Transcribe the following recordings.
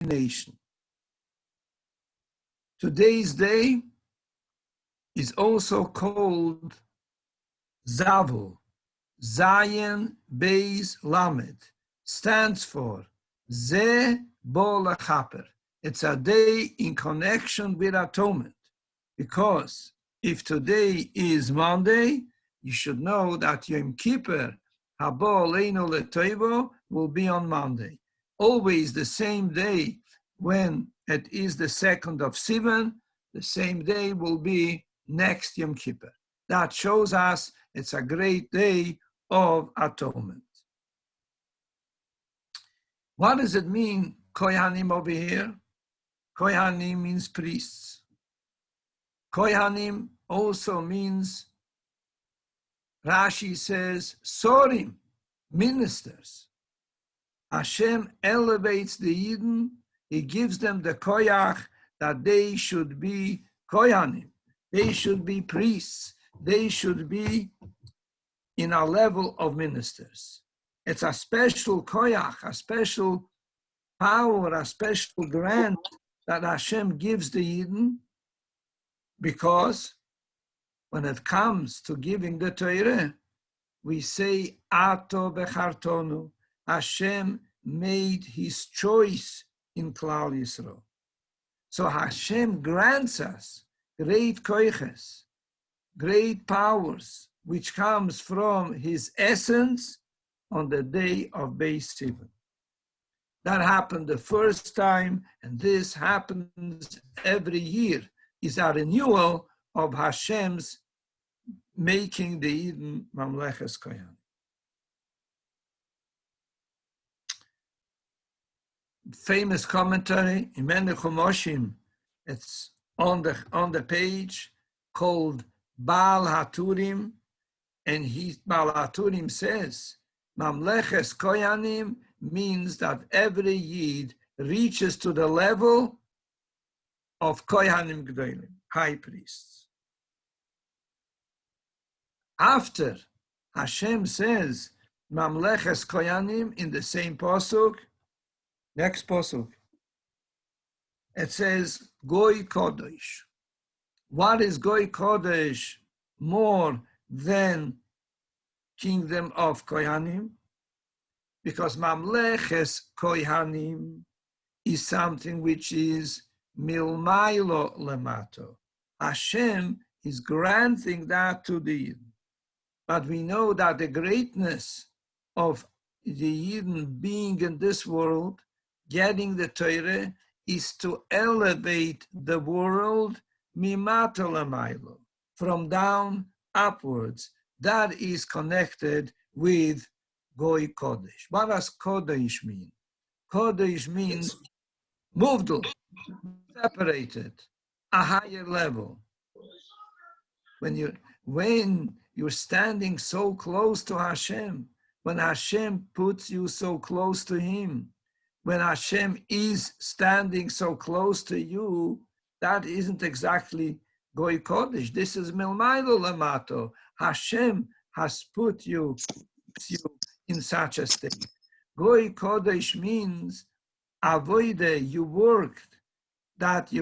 nation. Today's day is also called Zavu. Zayin Beis Lamed stands for Ze Bo Lechaper. It's a day in connection with atonement, because if today is Monday, you should know that Yom Kippur, Habo Aleinu Letoivo, will be on Monday. Always the same day when it is the 2nd of Sivan, the same day will be next Yom Kippur. That shows us it's a great day of atonement. What does it mean, Kohanim over here? Kohanim means priests. Kohanim also means, Rashi says, Sorim, ministers. Hashem elevates the Yidden. He gives them the koyach that they should be Kohanim. They should be priests. They should be in a level of ministers. It's a special koyach, a special power, a special grant that Hashem gives the Yidden, because when it comes to giving the Torah, we say, Ato bechartonu, Hashem made his choice in Klal Yisrael. So Hashem grants us great koiches, great powers, which comes from his essence on the day of Beis Sivan. That happened the first time, and this happens every year, is a renewal of Hashem's making the Eden Mamleches Koyan. Famous commentary in Mene Chumoshim, it's on the page, called Baal Haturim, and Baal Haturim says, Mamleches Koyanim means that every Yid reaches to the level of Kohanim Gdolim, high priests. After Hashem says Mamleches Koyanim in the same pasuk, next pasuk, it says Goy Kodesh. What is Goy Kodesh more than kingdom of Kohanim? Because Mamleches Kohanim is something which is milmailo lemato. Hashem is granting that to the Yidden. But we know that the greatness of the Yidden being in this world, getting the Torah, is to elevate the world mimato lemailo, from down upwards. That is connected with Goy Kodesh. What does Kodesh mean? Kodesh means muvdul, separated, a higher level. When you're standing so close to Hashem, when Hashem puts you so close to Him, when Hashem is standing so close to you, that isn't exactly Goy Kodesh. This is Milmailo Lamato. Hashem has put you in such a state. Goy Kodesh means avoide, you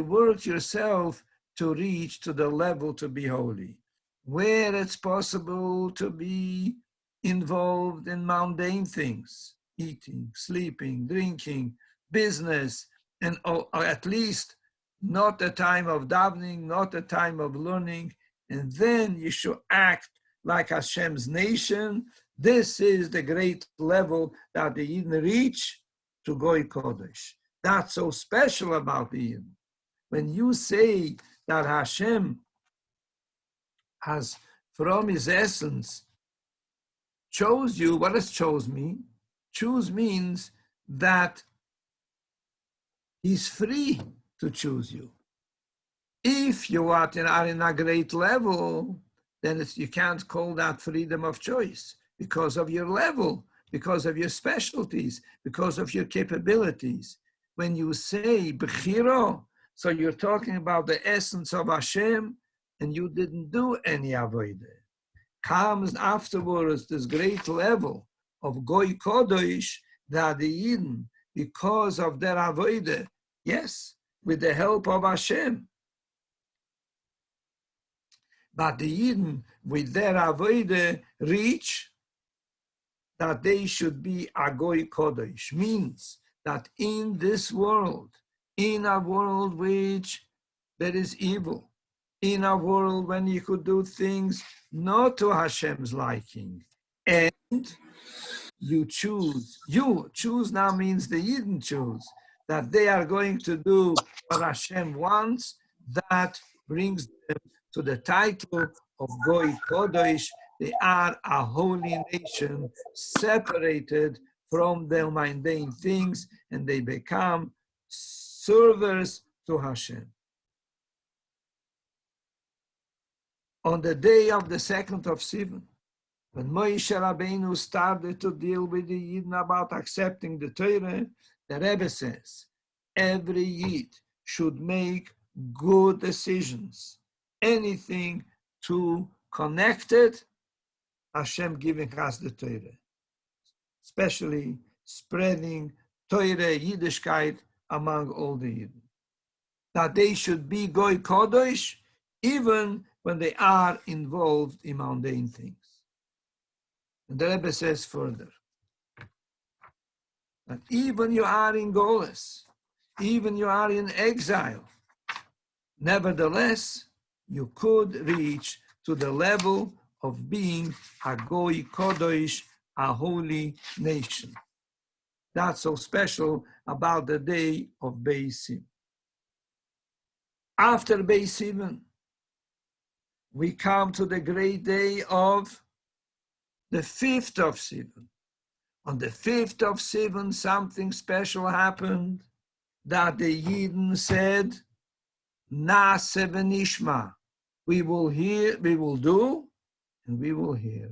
worked yourself to reach to the level to be holy. Where it's possible to be involved in mundane things, eating, sleeping, drinking, business, and or at least not a time of davening, not a time of learning, and then you should act like Hashem's nation. This is the great level that the Yidden reach to Goy Kodesh. That's so special about the Yidden. When you say that Hashem has, from his essence, chose you, what does chose mean? Choose means that he's free to choose you. If you are in a great level, then you can't call that freedom of choice because of your level, because of your specialties, because of your capabilities. When you say Bechiro, so you're talking about the essence of Hashem, and you didn't do any avodah. Comes afterwards this great level of Goy Kodesh that the Yidden because of their avodah. Yes, with the help of Hashem. But the Yidden, with their avodah, reach that they should be a goy kodesh, means that in this world, in a world which there is evil, in a world when you could do things not to Hashem's liking, and you choose now means the Yidden choose, that they are going to do what Hashem wants, that brings them to the title of Goy Kodesh. They are a holy nation, separated from their mundane things, and they become servers to Hashem. On the day of the second of Sivan, when Moshe Rabbeinu started to deal with the Yidden about accepting the Torah, the Rebbe says, every Yid should make good decisions. Anything to connect it, Hashem giving us the Torah. Especially spreading Torah, Yiddishkeit among all the Yidden. That they should be Goy Kodesh, even when they are involved in mundane things. And the Rebbe says further, that even you are in Goles, even you are in exile, nevertheless, you could reach to the level of being a Goy Kodesh, a holy nation. That's so special about the day of Beis Sivan. After Beis Sivan, we come to the great day of the 5th of Sivan. On the 5th of Sivan, something special happened, that the Yidden said, Nase v'nishma. We will hear, we will do, and we will hear.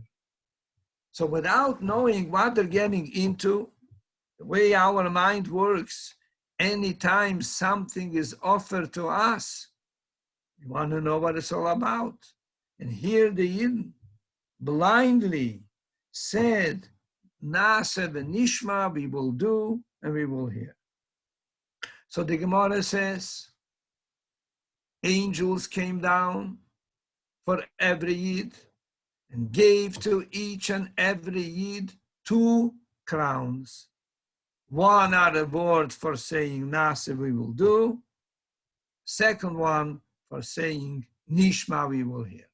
So without knowing what they're getting into, the way our mind works, anytime something is offered to us, we want to know what it's all about. And here the Yidden blindly said, Nase v'nishma, we will do and we will hear. So the Gemara says, angels came down for every Yid and gave to each and every Yid 2 crowns. One are reward for saying Nase, we will do. Second one for saying Nishma, we will hear.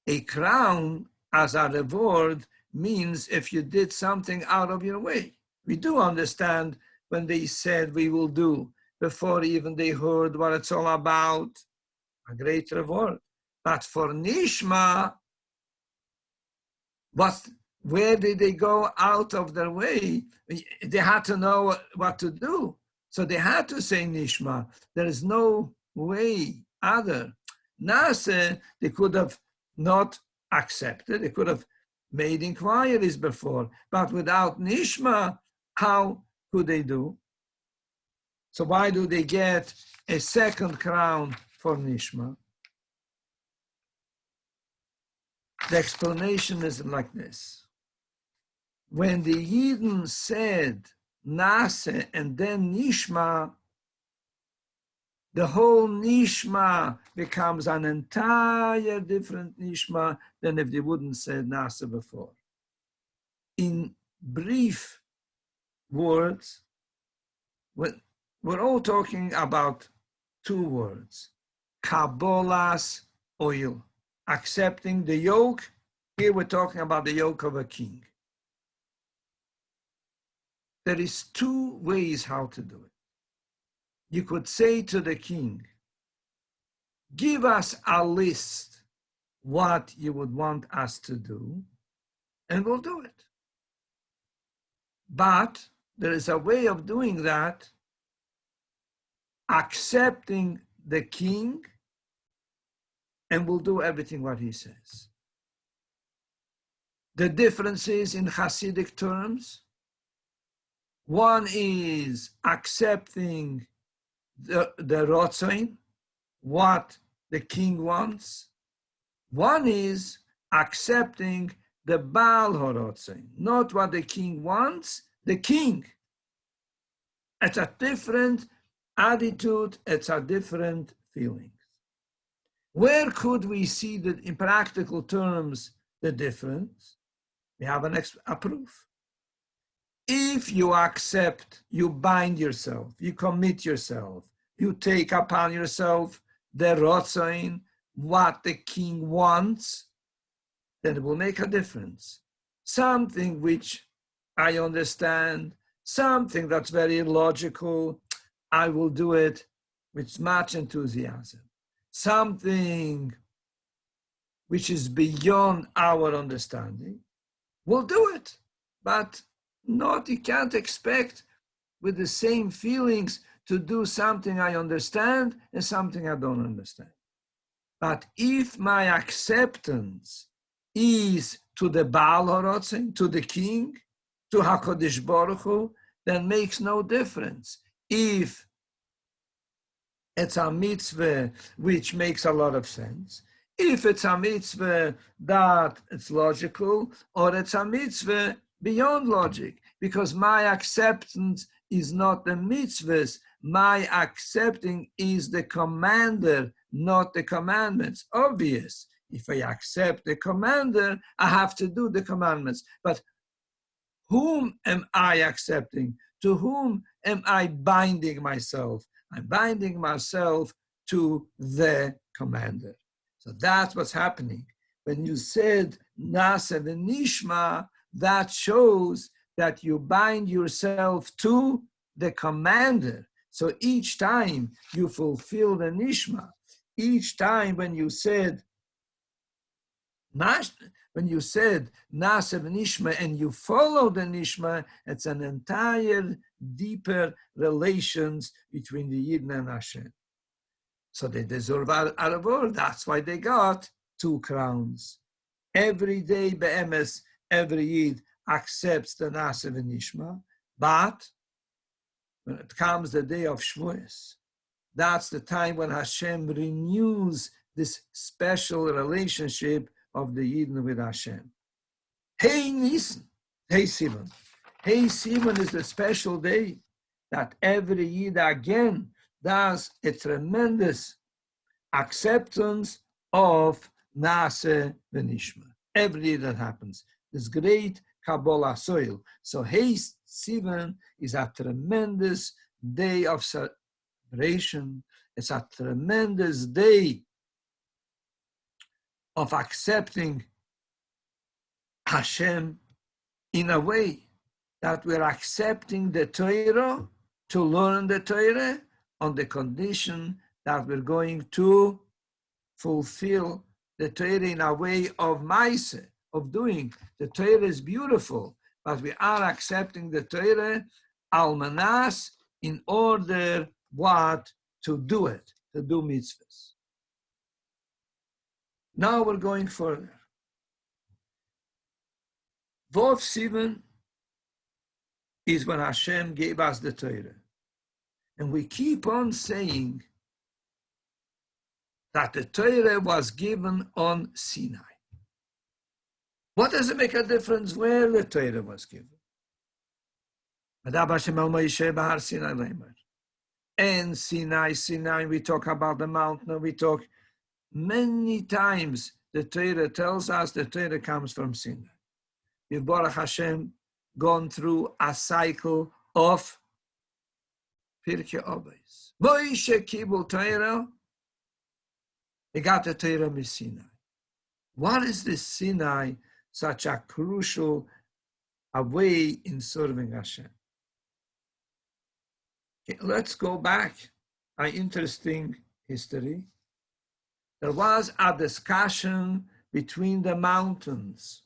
A crown as a reward means if you did something out of your way. We do understand when they said we will do, before even they heard what it's all about, a great reward. But for Nishma, where did they go out of their way? They had to know what to do. So they had to say Nishma. There is no way other. Nase, they could have not accepted. They could have made inquiries before. But without Nishma, how could they do? So why do they get a second crown for Nishma? The explanation is like this. When the Yidden said Nase and then Nishma, the whole Nishma becomes an entire different Nishma than if they wouldn't say Nase before. In brief words, we're all talking about 2 words, Kabbalas oil, accepting the yoke. Here we're talking about the yoke of a king. There is 2 ways how to do it. You could say to the king, give us a list what you would want us to do, and we'll do it. But there is a way of doing that, accepting the king, and we'll do everything what he says. The difference is in Hasidic terms. One is accepting the Rotzain, what the king wants. One is accepting the Baal HaRotzain, not what the king wants, the king. It's a different attitude, it's a different feeling. Where could we see that in practical terms the difference? We have a proof. If you accept, you bind yourself, you commit yourself, you take upon yourself the rotzain, what the king wants, then it will make a difference. Something which I understand, something that's very logical, I will do it with much enthusiasm. Something which is beyond our understanding, we'll do it. But not, you can't expect with the same feelings to do something I understand and something I don't understand. But if my acceptance is to the Baal HaRotzen, to the king, to HaKadosh Baruch Hu, then makes no difference. If it's a mitzvah which makes a lot of sense, if it's a mitzvah that it's logical, or it's a mitzvah beyond logic, because my acceptance is not the mitzvahs, my accepting is the commander, not the commandments. Obvious. If I accept the commander, I have to do the commandments. But whom am I accepting? To whom am I binding myself? I'm binding myself to the commander. So that's what's happening. When you said Nasa v'nishma, that shows that you bind yourself to the commander. So each time you fulfill the nishma, each time when you said Nasa v'nishma and you follow the nishma, it's an entire deeper relations between the Yidden and Hashem. So they deserve a reward. That's why they got 2 crowns. Every day, be'emes, every Yid accepts the Nasa v'nishma, but when it comes the day of Shavuos, that's the time when Hashem renews this special relationship of the Yidden with Hashem. Hey Nisan, Hey Sivan. Hey Sivan is the special day that every Yid again does a tremendous acceptance of Nase v'nishma. Every day that happens. This great Kabbalah soil. So Hey Sivan is a tremendous day of celebration. It's a tremendous day of accepting Hashem in a way that we're accepting the Torah to learn the Torah on the condition that we're going to fulfill the Torah in a way of Maaseh, of doing. The Torah is beautiful, but we are accepting the Torah almanas in order what? To do it, to do mitzvahs. Now we're going further. Vov Sivan is when Hashem gave us the Torah. And we keep on saying that the Torah was given on Sinai. What does it make a difference where the Torah was given? And Sinai, we talk about the mountain, we talk many times, the Torah tells us the Torah comes from Sinai. We've, Baruch Hashem, gone through a cycle of Pirkei Avos. Moshe kibul Torah, he got the Torah from Sinai. What is this Sinai, such a crucial way in serving Hashem? Okay, let's go back, an interesting history. There was a discussion between the mountains.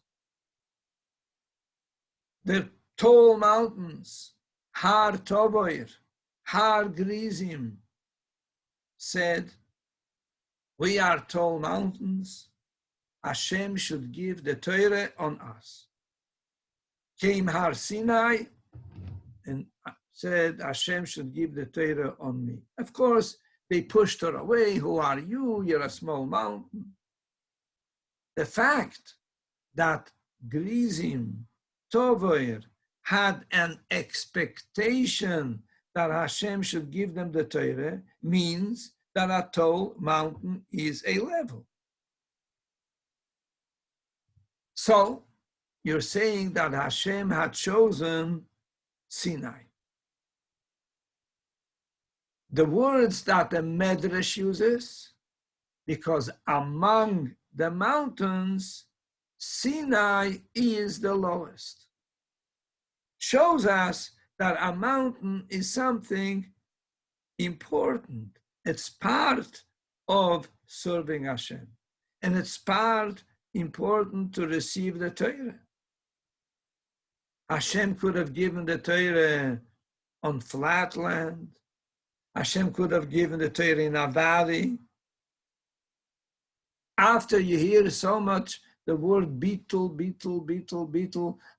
The tall mountains, Har Toboir, Har Grizim, said, we are tall mountains, Hashem should give the Torah on us. Came Har Sinai and said, Hashem should give the Torah on me. Of course, they pushed her away. Who are you? You're a small mountain. The fact that Grizim, Tovoir, had an expectation that Hashem should give them the Torah means that a tall mountain is a level. So you're saying that Hashem had chosen Sinai. The words that the Medrash uses, because among the mountains, Sinai is the lowest, shows us that a mountain is something important. It's part of serving Hashem. And it's part important to receive the Torah. Hashem could have given the Torah on flat land. Hashem could have given the Torah in a valley. After you hear so much the word beetle,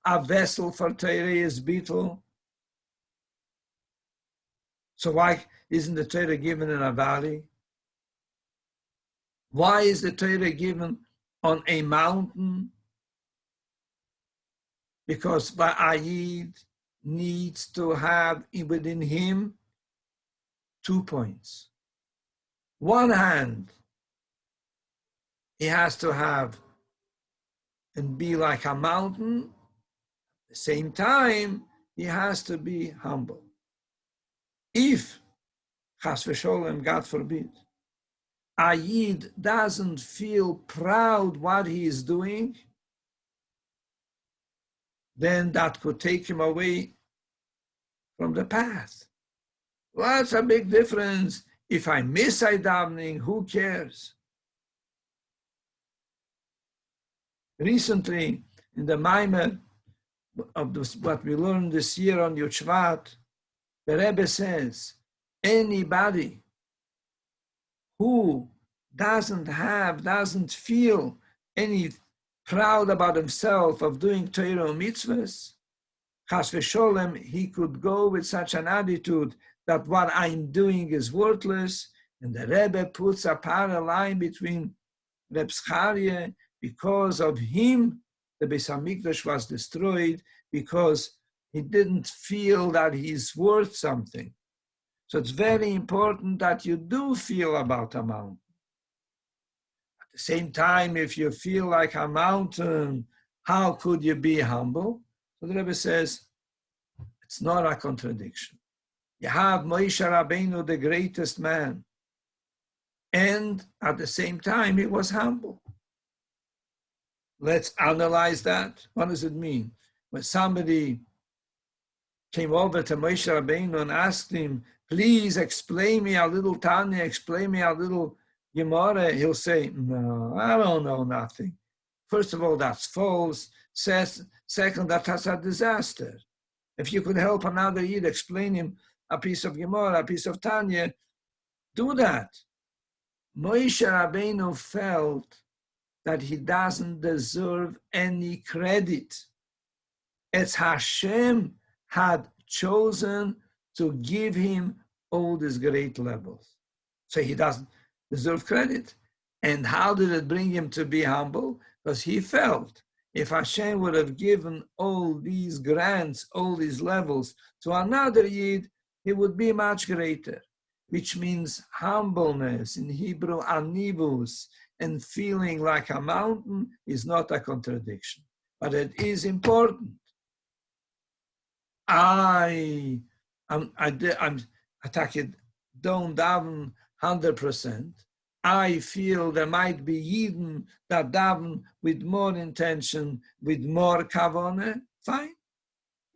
a vessel for Torah is beetle. So why isn't the Torah given in a valley? Why is the Torah given on a mountain? Because Ba'ayid needs to have within him 2 points. One hand, he has to have and be like a mountain. At the same time, he has to be humble. If, chas v'sholem, God forbid, a Yid doesn't feel proud what he is doing, then that could take him away from the path. What's a big difference? If I miss davening, who cares? Recently, in the Maimer of what we learned this year on Yud Shvat, the Rebbe says, anybody who doesn't feel any proud about himself of doing Torah or mitzvahs, chas v'sholem, he could go with such an attitude that what I'm doing is worthless. And the Rebbe puts a parallel line between Reb Zcharia. Because of him, the Beis HaMikdash was destroyed, because he didn't feel that he's worth something. So it's very important that you do feel about a mountain. At the same time, if you feel like a mountain, how could you be humble? So the Rebbe says, it's not a contradiction. You have Moshe Rabbeinu, the greatest man, and at the same time, he was humble. Let's analyze that. What does it mean? When somebody came over to Moshe Rabbeinu and asked him, please explain me a little Tanya, explain me a little Gemara, he'll say, no, I don't know nothing. First of all, that's false. Second, that's a disaster. If you could help another Yid explain him a piece of Gemara, a piece of Tanya, do that. Moshe Rabbeinu felt that he doesn't deserve any credit. It's Hashem had chosen to give him all these great levels. So he doesn't deserve credit. And how did it bring him to be humble? Because he felt if Hashem would have given all these grants, all these levels to another Yid, he would be much greater, which means humbleness, in Hebrew, anivus, and feeling like a mountain is not a contradiction, but it is important. I'm attacking, don't daven 100%. I feel there might be Yidden that daven with more intention, with more kavanah. Fine.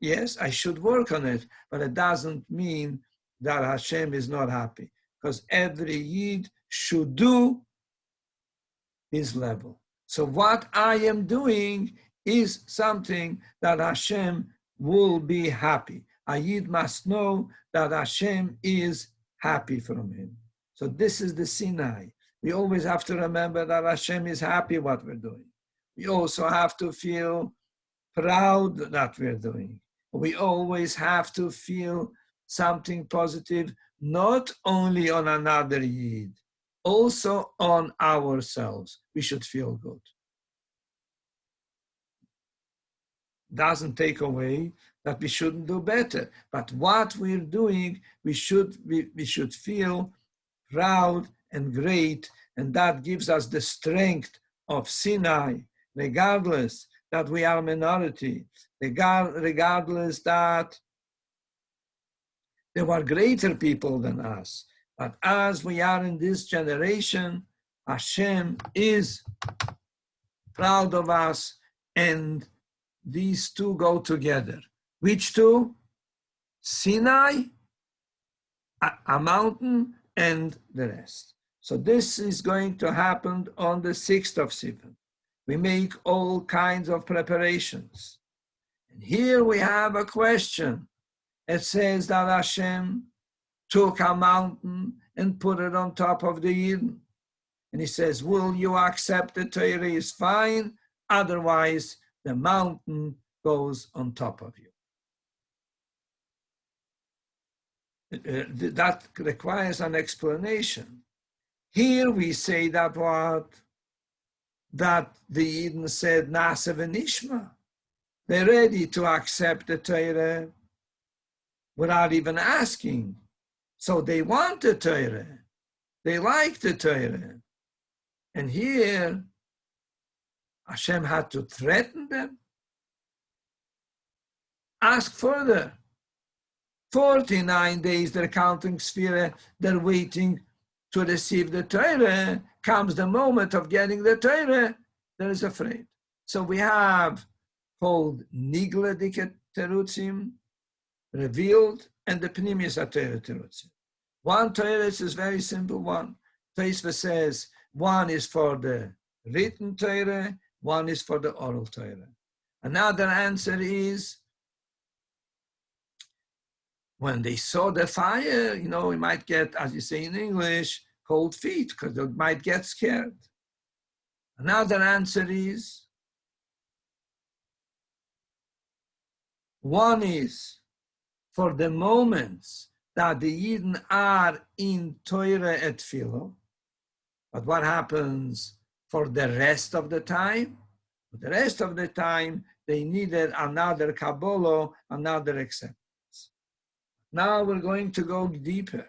Yes, I should work on it, but it doesn't mean that Hashem is not happy, because every Yid should do his level. So what I am doing is something that Hashem will be happy. A Yid must know that Hashem is happy from him. So this is the Sinai. We always have to remember that Hashem is happy what we're doing. We also have to feel proud that we're doing. We always have to feel something positive, not only on another Yid, also on ourselves. We should feel good. Doesn't take away that we shouldn't do better. But what we're doing, we should feel proud and great, and that gives us the strength of Sinai, regardless that we are a minority, regardless that there were greater people than us. But as we are in this generation, Hashem is proud of us, and these two go together. Which two? Sinai, a mountain, and the rest. So this is going to happen on the 6th of Sivan. We make all kinds of preparations. And here we have a question. It says that Hashem took a mountain and put it on top of the Eden. And he says, will you accept the Torah is fine, otherwise the mountain goes on top of you. That requires an explanation. Here we say that the Eden said, Nasa v'nishma. They're ready to accept the Torah without even asking. So they want the Torah. They like the Torah. And here, Hashem had to threaten them. Ask further. 49 days they're counting Sphira, they're waiting to receive the Torah. Comes the moment of getting the Torah, they're afraid. So we have called Nigla Diket Terutzim, revealed, and the Pnimius HaTorah Terutzim. One Torah is a very simple one. Tosfos says one is for the written Torah, one is for the oral Torah. Another answer is when they saw the fire, we might get, as you say in English, cold feet because they might get scared. Another answer is one is for the moments that the Yidden are in Torah et Philo. But what happens for the rest of the time? For the rest of the time, they needed another Kabbalah, another acceptance. Now we're going to go deeper.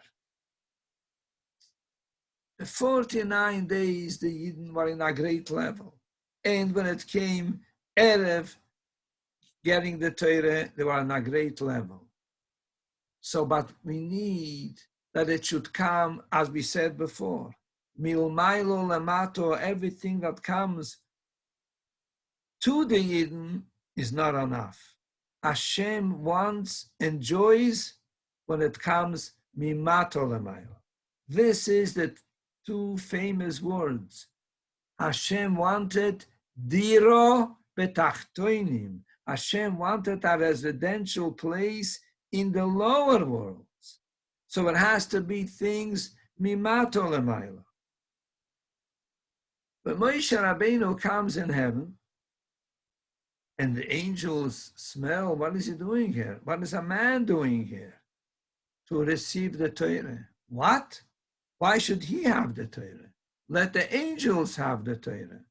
The 49 days, the Yidden were in a great level. And when it came Erev, getting the Torah, they were on a great level. So, but we need that it should come, as we said before, milmailo lamato, everything that comes to the Yidden is not enough. Hashem wants, enjoys when it comes mimato lamailo. This is the two famous words. Hashem wanted diro betachtoinim. Hashem wanted a residential place in the lower worlds. So it has to be things mimato lamailo. But Moshe Rabbeinu comes in heaven, and the angels smell, what is he doing here? What is a man doing here? To receive the Torah. What? Why should he have the Torah? Let the angels have the Torah.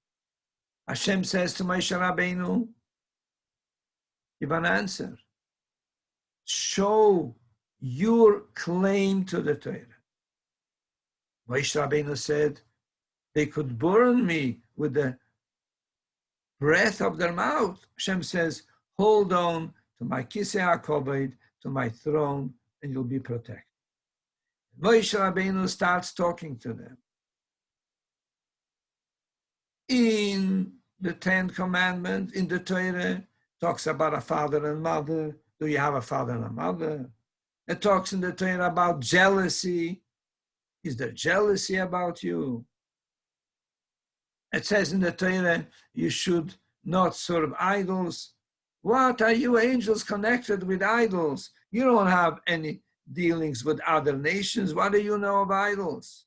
Hashem says to Moshe Rabbeinu, give an answer. Show your claim to the Torah. Moshe Rabbeinu said, they could burn me with the breath of their mouth. Hashem says, hold on to my kisei hakavod, to my throne, and you'll be protected. Moshe Rabbeinu starts talking to them. In the 10 Commandments, in the Torah, talks about a father and mother. Do you have a father and a mother? It talks in the Torah about jealousy. Is there jealousy about you? It says in the Torah, you should not serve idols. What are you angels connected with idols? You don't have any dealings with other nations. What do you know of idols?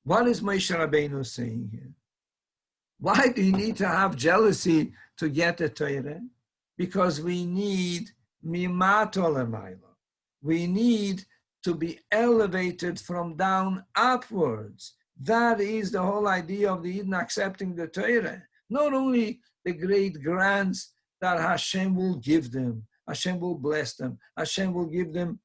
What is Moshe Rabbeinu saying here? Why do you need to have jealousy to get the Torah? Because we need mimato lemailo. We need to be elevated from down upwards. That is the whole idea of the Yidden accepting the Torah. Not only the great grants that Hashem will give them. Hashem will bless them. Hashem will give them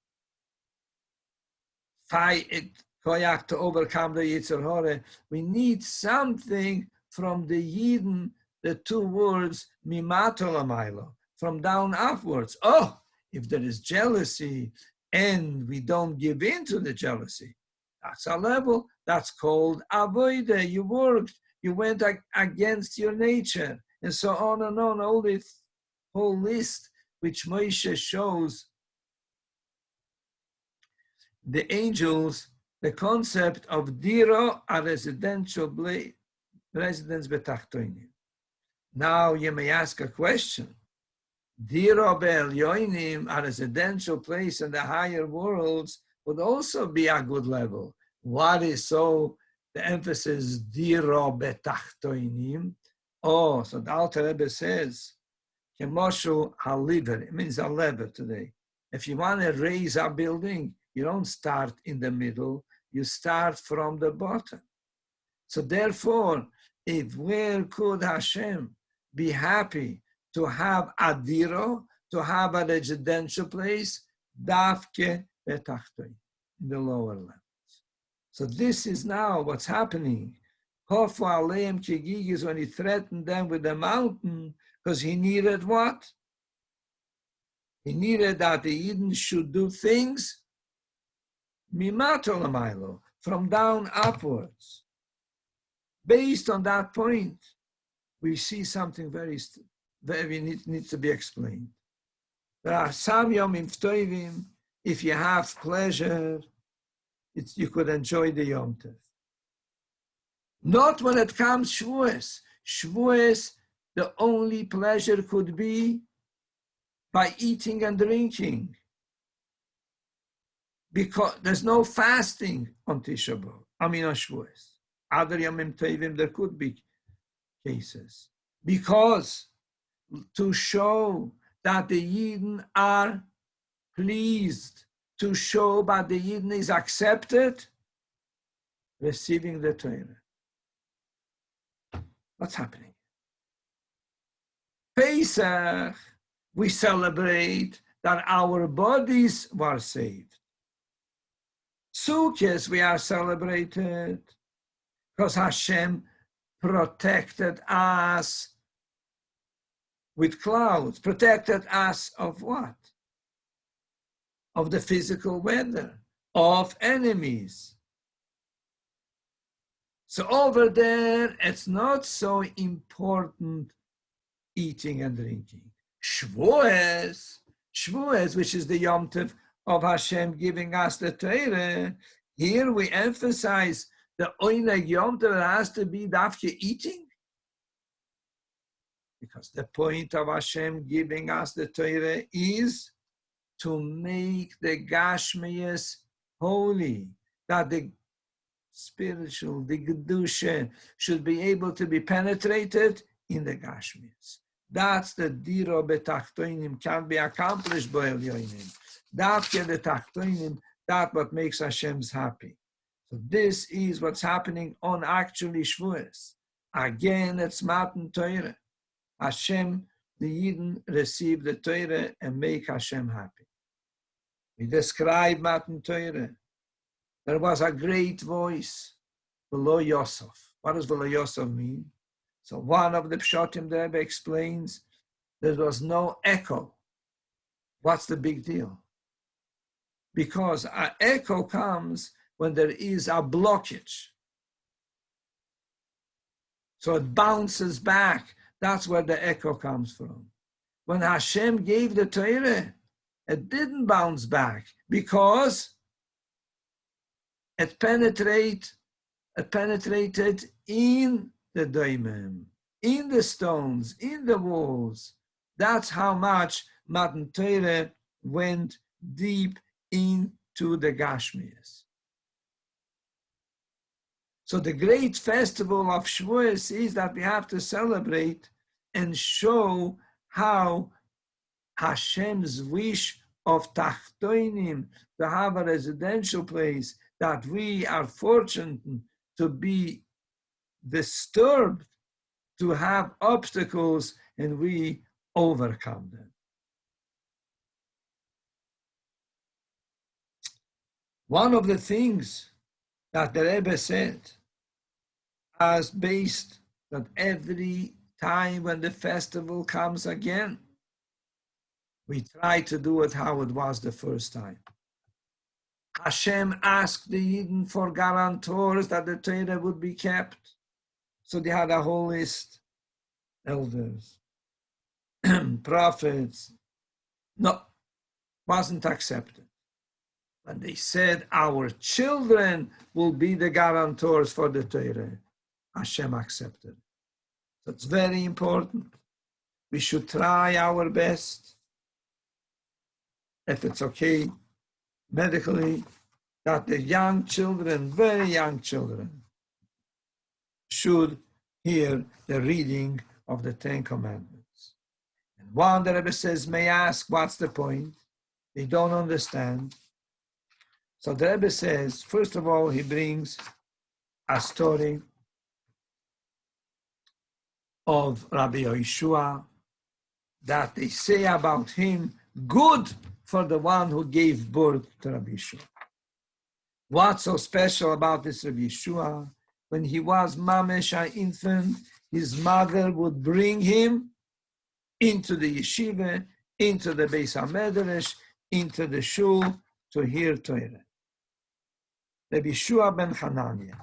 koyak to overcome the Yetzer Hara. We need something from the Yidden, the two words, mimato lamaylo, from down upwards. Oh, if there is jealousy and we don't give in to the jealousy, that's a level. That's called avoida. You worked. You went against your nature. And so on and on. All this whole list which Moshe shows the angels, the concept of dira, a residential residence betachtoinim. Now you may ask a question. Dira be'elyoinim, a residential place in the higher worlds, would also be a good level. What is so the emphasis dira betachtoinim? Oh, so the Alter Rebbe says, Kemoshu haliver, it means a lever today. If you want to raise a building, you don't start in the middle, you start from the bottom. So therefore, where could Hashem be happy to have a diro, to have a residential place? Davke betachtoin, in the lower levels. So this is now what's happening. Kofu aleim kigigis, when he threatened them with the mountain, because he needed what? He needed that the Eden should do things mimato lamaylo, from down upwards. Based on that point, we see something very needs to be explained. There are some yomim tovim, if you have pleasure, you could enjoy the Yom Tov. Not when it comes Shavuos. Shavuos, the only pleasure could be by eating and drinking, because there's no fasting on Tisha B'Av. On Shavuos. Other Yomim Tovim, there could be cases, because to show that the Yidden are pleased, to show that the Yidden is accepted, receiving the Torah. What's happening? Pesach, we celebrate that our bodies were saved. Sukkot, we are celebrated because Hashem protected us with clouds. Protected us of what? Of the physical weather, of enemies. So over there, it's not so important eating and drinking. Shavuos, which is the Yom Tov of Hashem giving us the Torah, here we emphasize the Oineg Yom Tov has to be dafke eating. Because the point of Hashem giving us the Torah is to make the Gashmias holy, that the spiritual, the Gedusha, should be able to be penetrated in the Gashmias. That's the Diro Betachtoinim can be accomplished by Elyoinim. Dafke the Tachtoinim, that's what makes Hashem's happy. So this is what's happening on actually Shavuos. Again, it's Matan Torah. Hashem, the Yidden, receive the Torah and make Hashem happy. We describe Matan Torah. There was a great voice, V'lo Yosef. What does V'lo Yosef mean? So one of the Pshatim the Rebbe explains, there was no echo. What's the big deal? Because an echo comes when there is a blockage. So it bounces back. That's where the echo comes from. When Hashem gave the Torah, it didn't bounce back because it penetrated in the daimim, in the stones, in the walls. That's how much Matan Torah went deep into the Gashmias. So the great festival of Shavuos is that we have to celebrate and show how Hashem's wish of Tachtoinim, to have a residential place, that we are fortunate to be disturbed to have obstacles and we overcome them. One of the things that the Rebbe said as based that every time when the festival comes again, we try to do it how it was the first time. Hashem asked the Yidden for guarantors that the Torah would be kept. So they had a whole list. Elders, prophets. No, wasn't accepted. When they said our children will be the guarantors for the Torah, Hashem accepted. So it's very important. We should try our best, if it's okay, medically, that the young children, very young children, should hear the reading of the Ten Commandments. And one, the Rebbe says, may ask, what's the point? They don't understand. So the Rebbe says, first of all, he brings a story of Rabbi Yeshua that they say about him, good for the one who gave birth to Rabbi Yeshua. What's so special about this Rabbi Yeshua? When he was Mamesh, an infant, his mother would bring him into the yeshiva, into the Beis HaMedrash, into the shul to hear Torah. Rabbi Yeshua ben Hananiah.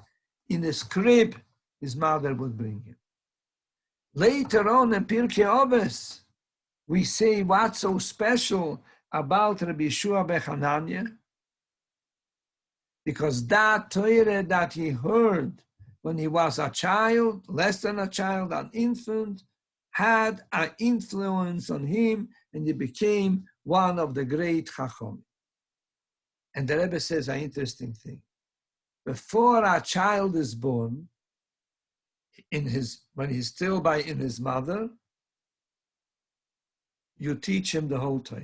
In his crib, his mother would bring him. Later on in Pirkei Avos, we say what's so special about Rabbi Yeshua ben Hananiah, because that Torah that he heard when he was a child, less than a child, an infant, had an influence on him, and he became one of the great Chacham. And the Rebbe says an interesting thing. Before a child is born, when he's still in his mother, you teach him the whole Torah.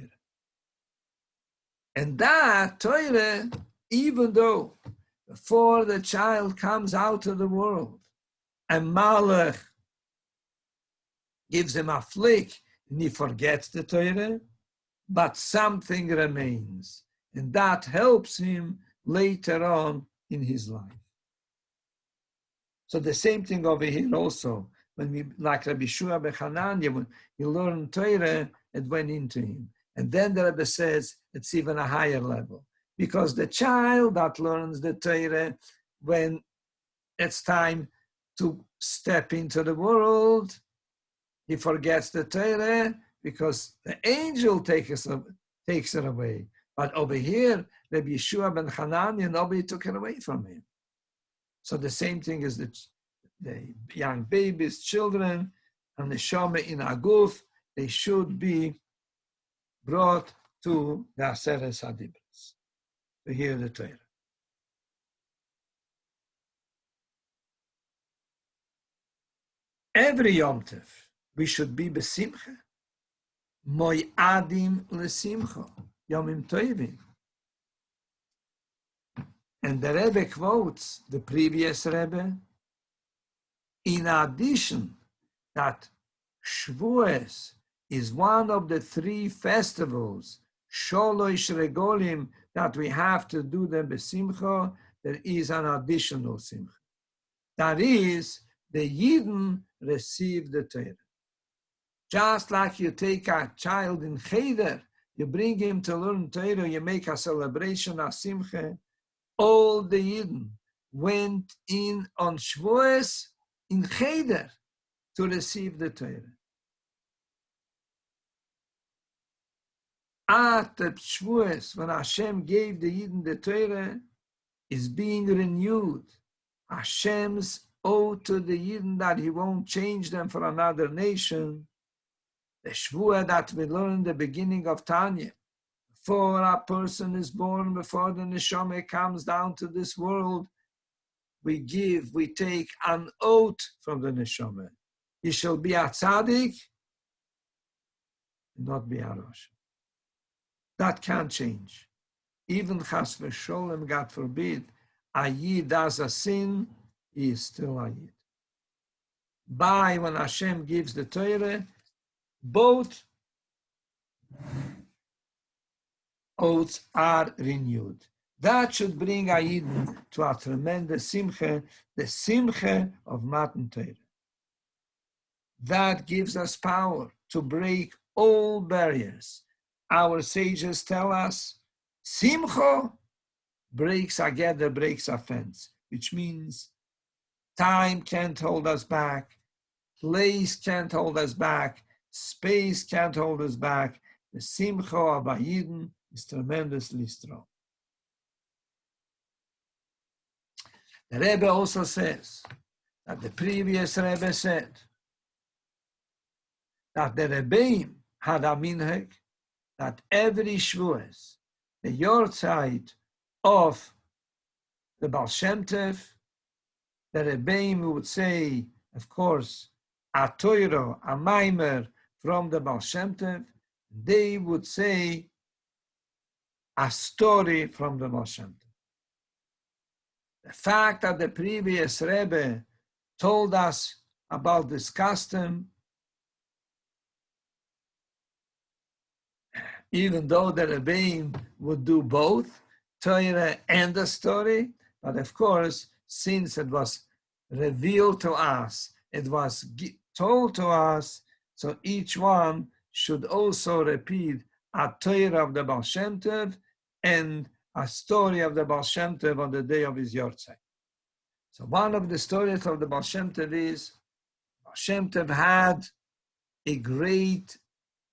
And that Torah, even though before the child comes out of the world, and Malach gives him a flick, and he forgets the Torah, but something remains, and that helps him later on in his life. So the same thing over here also, when we, like Rabbi Yeshua ben Hananiah, when he learned Torah, it went into him. And then the Rebbe says it's even a higher level. Because the child that learns the Torah, when it's time to step into the world, he forgets the Torah because the angel takes it away. But over here, Rabbi Yeshua ben Hananiah, nobody took it away from him. So the same thing is the young babies, children, and the neshama in aguf, they should be brought to the Aseres HaDibros to hear the Torah. Every Yom Tov, we should be besimcha, mo'adim lesimcha, yomim tovim. And the Rebbe quotes the previous Rebbe, in addition that Shavuos is one of the three festivals, Sholosh Regolim, that we have to do them besimcha, there is an additional simcha. That is, the Yidden receive the Torah. Just like you take a child in Cheder, you bring him to learn Torah, you make a celebration, a simcha, all the Yidden went in on Shavuos in Cheder to receive the Torah. At the Shavuos, when Hashem gave the Yidden the Torah, is being renewed. Hashem's oath to the Yidden that he won't change them for another nation. The Shavuot that we learned in the beginning of Tanya. Before a person is born, before the neshama comes down to this world, we take an oath from the neshama. He shall be a tzaddik, not be a rosh. That can't change. Even chas v'sholem, God forbid, a yid does a sin, he is still a yid. by when Hashem gives the Torah, both oaths are renewed. That should bring Aiden to a tremendous simcha, the simcha of Matan Torah. That gives us power to break all barriers. Our sages tell us, simcha breaks a gather, breaks a fence, which means time can't hold us back, place can't hold us back, space can't hold us back. The simcha of Aiden is tremendously strong. The Rebbe also says that the previous Rebbe said that the Rebbeim had a minhag that every Shavuos, the yortzeit of the Baal Shem Tov, the Rebbeim would say, of course, a Torah, a Maimer from the Baal Shem Tov. They would say a story from the Baal Shem Tov. The fact that the previous Rebbe told us about this custom, even though the Rebbeim would do both, Torah and the story, but of course, since it was revealed to us, it was told to us, so each one should also repeat a Torah of the Baal Shem Tov and a story of the Baal Shem Tov on the day of his yortzeit. So one of the stories of the Baal Shem Tov is, Baal Shem Tov had a great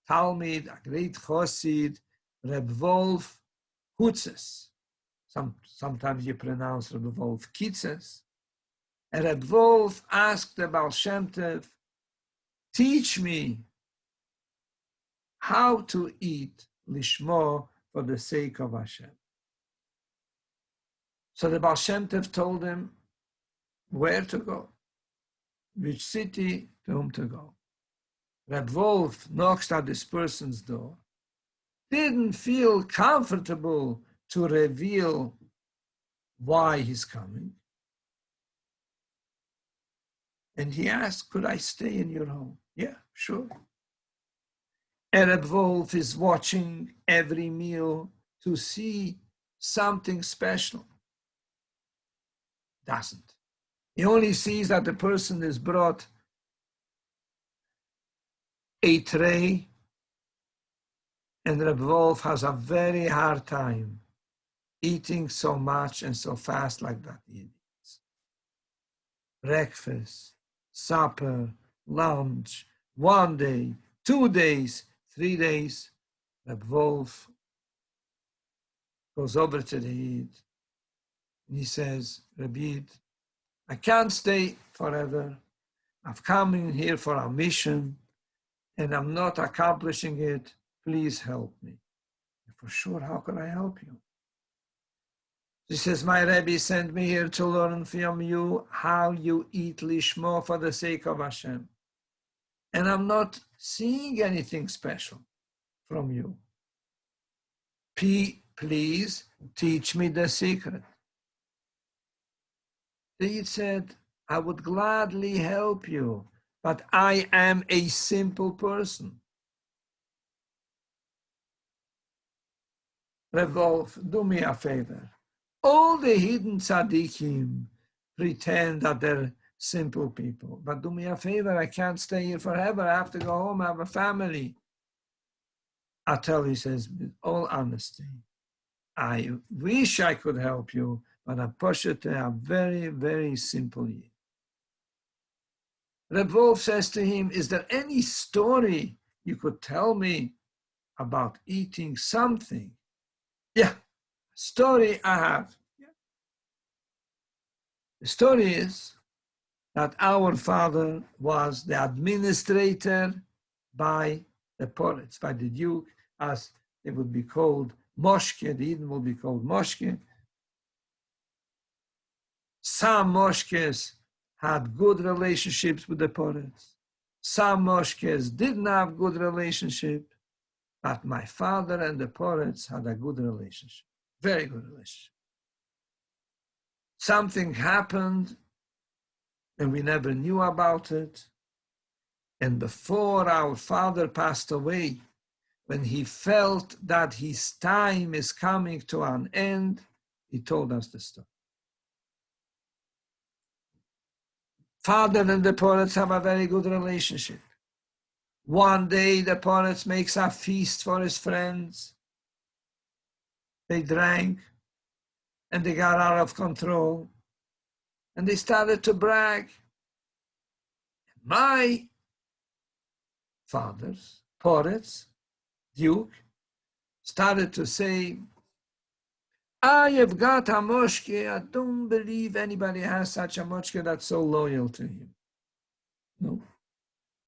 Talmud, a great Chosid, Reb Wolf Kutzes. Sometimes you pronounce Reb Wolf Kitzes. And Reb Wolf asked the Baal Shem Tov, teach me how to eat lishmo for the sake of Hashem. So the Baal Shem Tov told him where to go, which city, to whom to go. Reb Wolf knocks at this person's door, didn't feel comfortable to reveal why he's coming. And he asked, could I stay in your home? Yeah, sure. Reb Wolf is watching every meal to see something special. Doesn't. He only sees that the person is brought a tray, and Reb Wolf has a very hard time eating so much and so fast like that he eats. Breakfast, supper, lunch, 1 day, 2 days, 3 days. Reb Wolf goes over to the Yid and he says, Rabbi, I can't stay forever. I've come in here for a mission and I'm not accomplishing it. Please help me. For sure, how can I help you? He says, my Rabbi sent me here to learn from you how you eat lishmo for the sake of Hashem. And I'm not seeing anything special from you. Please teach me the secret. The Yid said, I would gladly help you, but I am a simple person. Reb Wolf, do me a favor. All the hidden tzaddikim pretend that they're simple people. But do me a favor, I can't stay here forever. I have to go home, I have a family. Atel, he says, with all honesty, I wish I could help you, but I'm pushed to a very, very simple Yid. Reb Wolf says to him, is there any story you could tell me about eating something? Yeah, story I have. Yeah. The story is that our father was the administrator by the poets, by the Duke, as they would be called Moshke, the Eden will be called Moshke. Some Moshkes had good relationships with the poets. Some Moshkes didn't have good relationship, but my father and the poets had a good relationship, very good relationship. Something happened and we never knew about it. And before our father passed away, when he felt that his time is coming to an end, he told us the story. Father and the poets have a very good relationship. One day the poets makes a feast for his friends. They drank and they got out of control and they started to brag. My fathers, poets, Duke, started to say, I have got a moshke. I don't believe anybody has such a moshke that's so loyal to him. No.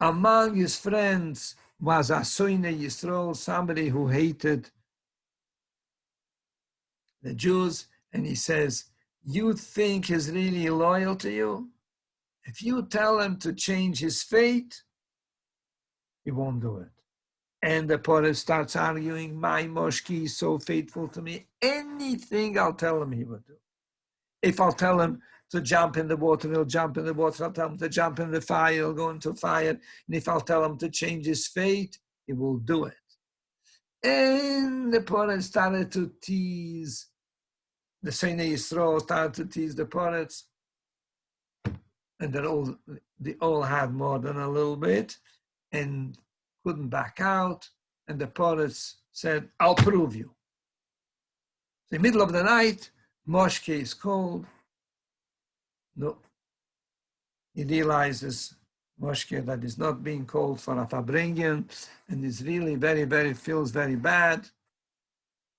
Among his friends was a Soine Yisrael, somebody who hated the Jews, and he says, you think he's really loyal to you? If you tell him to change his fate, he won't do it. And the poet starts arguing, my Moshki is so faithful to me, anything I'll tell him he would do. If I'll tell him to jump in the water, he'll jump in the water. I'll tell him to jump in the fire, he'll go into fire. And if I'll tell him to change his fate, he will do it. And the poet started to tease, the Seinei Yisrael started to tease the poets. And they all had more than a little bit and couldn't back out. And the poets said, I'll prove you. So in the middle of the night, Moshke is called. No, he realizes, Moshke, that is not being called for a Fabrengen and is really feels very bad.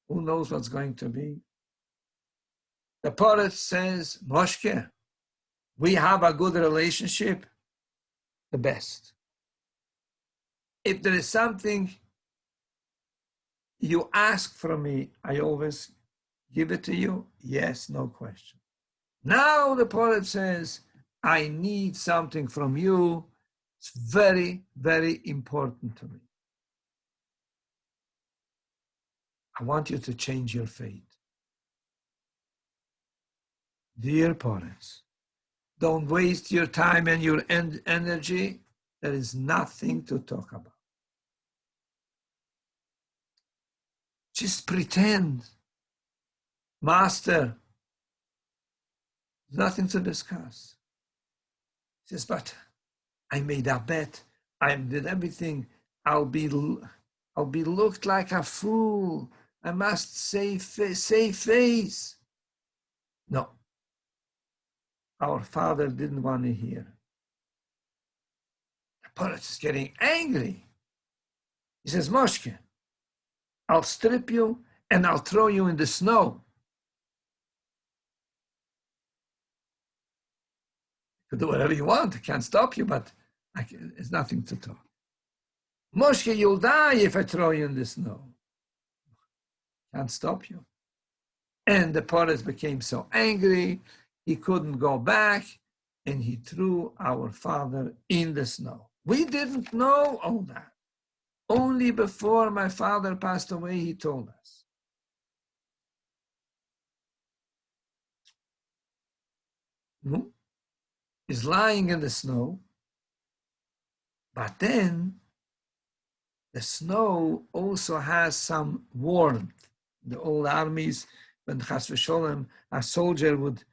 Who knows what's going to be? The poet says, Moshke, we have a good relationship, the best. If there is something you ask from me, I always give it to you. Yes, no question. Now the poet says, I need something from you. It's very important to me. I want you to change your fate. Dear poets, don't waste your time and your energy. There is nothing to talk about. Just pretend. Master, nothing to discuss. He says, but I made a bet. I did everything. I'll be looked like a fool. I must save face. No. Our father didn't want to hear. The poet is getting angry. He says, Moshke, I'll strip you and I'll throw you in the snow. You can do whatever you want. I can't stop you, but it's nothing to talk. Moshke, you'll die if I throw you in the snow. Can't stop you. And the poet became so angry, he couldn't go back, and he threw our father in the snow. We didn't know all that. Only before my father passed away, he told us. He's lying in the snow, but then the snow also has some warmth. The old armies, when Chas v'Sholem, a soldier would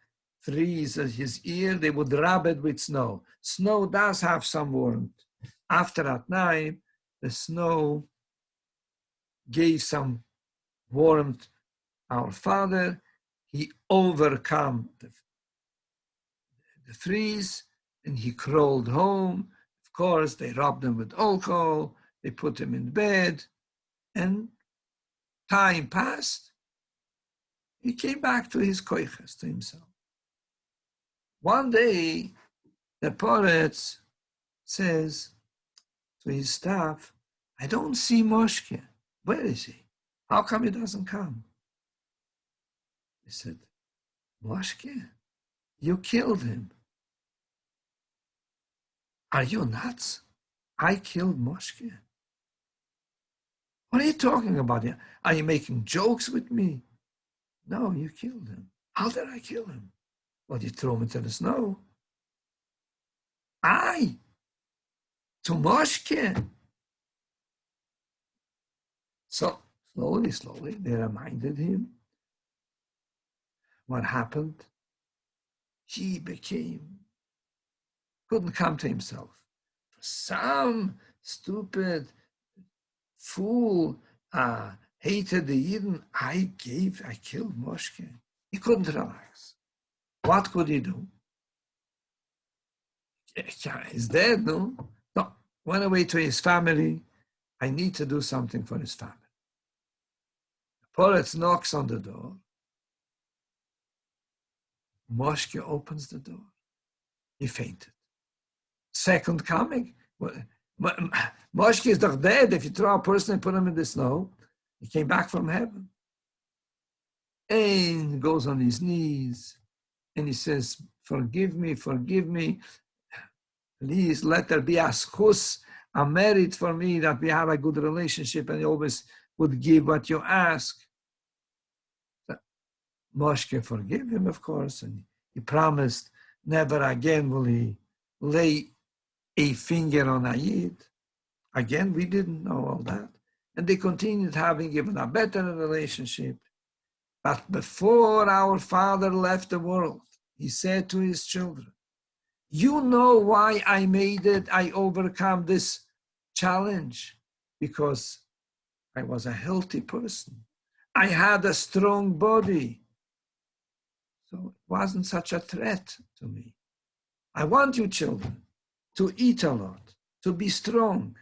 freeze his ear, they would rub it with snow. Snow does have some warmth. After that night, the snow gave some warmth. Our father, he overcome the freeze, and he crawled home. Of course, they rubbed him with alcohol, they put him in bed, and time passed. He came back to his koiches, to himself. One day, the poet says to his staff, I don't see Moshke. Where is he? How come he doesn't come? He said, Moshke, you killed him. Are you nuts? I killed Moshke. What are you talking about here? Are you making jokes with me? No, you killed him. How did I kill him? Well, you threw him into the snow. I, to Moshe. So slowly, they reminded him what happened. He couldn't come to himself. Some stupid fool hated the Yidden. I killed Moshe. He couldn't relax. What could he do? He's dead, no? No, went away to his family. I need to do something for his family. Poretz knocks on the door. Moshe opens the door. He fainted. Second coming. Moshe is doch dead. If you throw a person and put him in the snow, he came back from heaven. And goes on his knees. And he says, forgive me. Please let there be a schus, a merit for me that we have a good relationship and you always would give what you ask. Moshe forgave him, of course, and he promised never again will he lay a finger on a Yid. Again, we didn't know all that. And they continued having even a better relationship. But before our father left the world, he said to his children, you know why I made it, I overcome this challenge? Because I was a healthy person. I had a strong body. So it wasn't such a threat to me. I want you children to eat a lot, to be strong.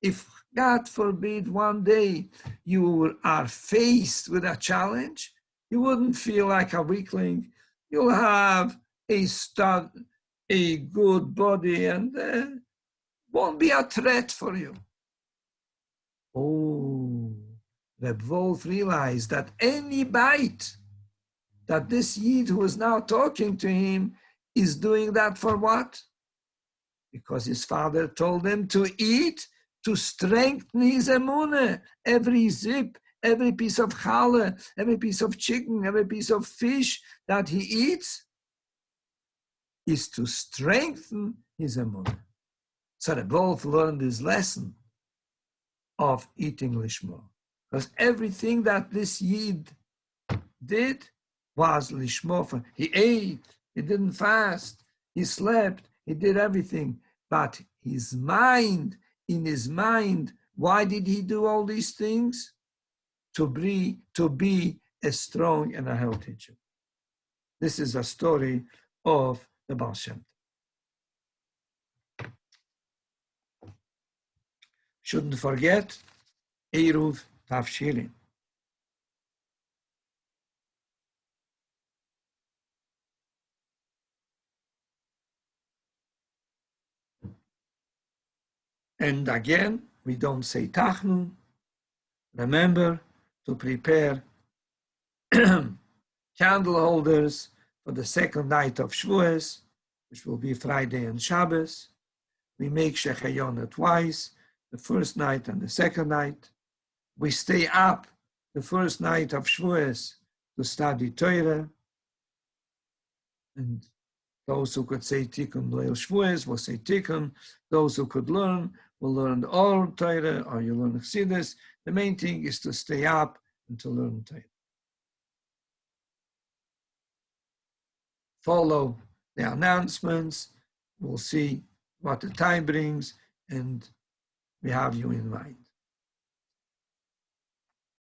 If God forbid one day you are faced with a challenge, you wouldn't feel like a weakling. You'll have a good body and won't be a threat for you. Oh, Reb Wolf realized that any bite that this Yid who is now talking to him is doing that for what? Because his father told him to eat to strengthen his emunah. Every zip, every piece of challah, every piece of chicken, every piece of fish that he eats is to strengthen his emunah. So they both learned this lesson of eating lishma. Because everything that this Yid did was lishma. He ate, he didn't fast, he slept, he did everything. But in his mind, why did he do all these things? To be a strong and a healthy Jew. This is a story of the Baal Shem Tov. Shouldn't forget, Eruv Tafshirin. And again, we don't say Tachnun. Remember to prepare candle holders for the second night of Shavuos, which will be Friday and Shabbos. We make Shechayona twice, the first night and the second night. We stay up the first night of Shavuos to study Torah. And those who could say Tikkun Leil Shavuos will say Tikkun. Those who could learn will learn all Torah, or you learn Chassidus. The main thing is to stay up and to learn Torah. Follow the announcements. We'll see what the time brings, and we have you in mind.